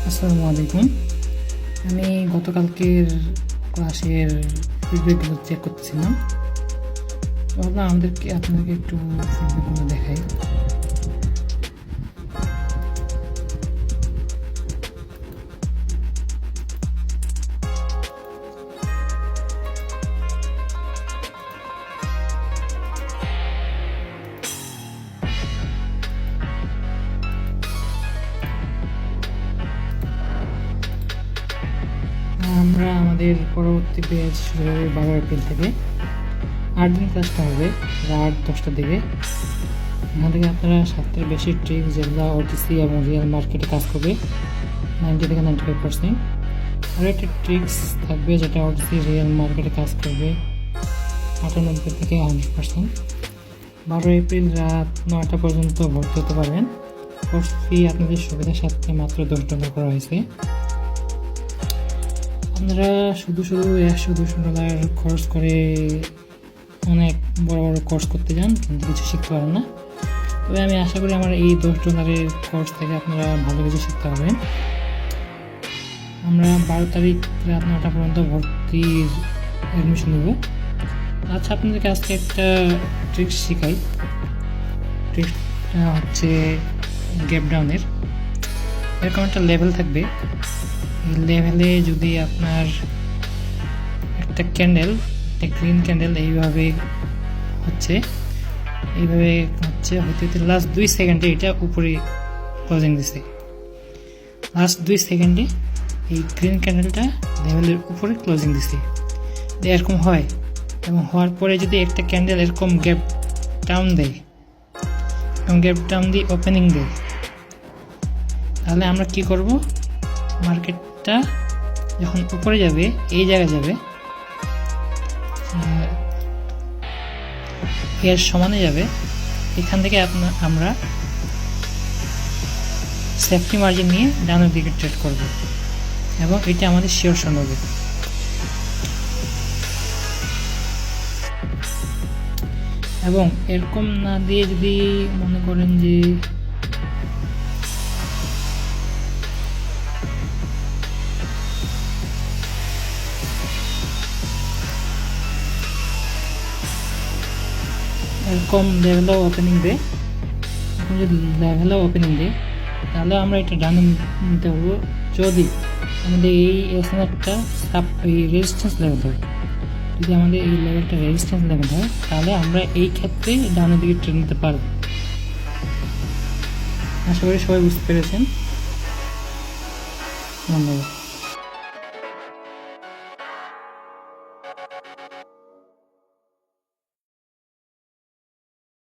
আসসালামু আলাইকুম। আমি গতকালকের ক্লাসের ফিডব্যাকগুলো চেক করতেছিলাম। ভাবলাম আপনাদেরকে একটু ফিডব্যাকগুলো দেখাই। আমরা আমাদের পরবর্তী ব্যাচ শুরু হবে 12 এপ্রিল থেকে। 8 দিন ক্লাসটা হবে রাত 10টার দিকে। এখান থেকে আপনারা 7টার বেশি ট্রিক্স যেগুলো ওটিসি এবং রিয়েল মার্কেটে কাজ করবে 90 থেকে 95%। আর একটা ট্রিক্স থাকবে যেটা ওটিসি রিয়েল মার্কেটে কাজ করবে 98 থেকে 100%। 12 এপ্রিল রাত 9টা পর্যন্ত ভর্তি হতে পারবেন। কোর্স ফি আপনাদের সুবিধার সাথে মাত্র $10 করা হয়েছে। আপনারা শুধু $100 খরচ করে অনেক বড় বড় কোর্স করতে যান, কিন্তু কিছু শিখতে পারেন না। তবে আমি আশা করি আমার এই $10 কোর্স থেকে আপনারা ভালো কিছু শিখতে পারবেন। আমরা 12 তারিখ রাত 9টা পর্যন্ত ভর্তির অ্যাডমিশন নেব। আচ্ছা, আপনাদেরকে আজকে একটা ট্রিক্স শেখাই। ট্রিক্সটা হচ্ছে গ্যাপ ডাউনের। এরকম একটা লেভেল থাকবে। লেভেলে যদি আপনার একটা গ্রিন ক্যান্ডেল এইভাবে হচ্ছে হতে লাস্ট 2 সেকেন্ডে এটা উপরে ক্লোজিং দিছে। লাস্ট 2 সেকেন্ডে এই গ্রিন ক্যান্ডেলটা লেভেলের উপরে ক্লোজিং দিছে। এরকম হয়, এবং হওয়ার পরে যদি একটা ক্যান্ডেল এরকম গ্যাপ ডাউন দেয় এবং গ্যাপ ডাউন দিয়ে ওপেনিং দেয়, তাহলে আমরা কি করব? মার্কেটটা যখন উপরে যাবে, এই জায়গায় যাবে, এর সমানে যাবে, এখান থেকে আমরা সেফটি মার্জিন নিয়ে ডাউনের দিকে ট্রেড করব, এবং এটা আমাদের শিওর হবে। এবং এরকম না দিয়ে যদি মনে করেন যে এরকম লেভেলও ওপেনিং দেয়, তাহলে আমরা এটা ডানে নিতে পারবো যদি আমাদের এই এসএনআরটা এই রেজিস্ট্যান্স লেভেল হয়। যদি আমাদের এই লেভেলটা রেজিস্ট্যান্স লেভেল হয়, তাহলে আমরা এই ক্ষেত্রে ডানের দিকে ট্রেড নিতে পারবো। আশা করি সবাই বুঝতে পেরেছেন। ধন্যবাদ।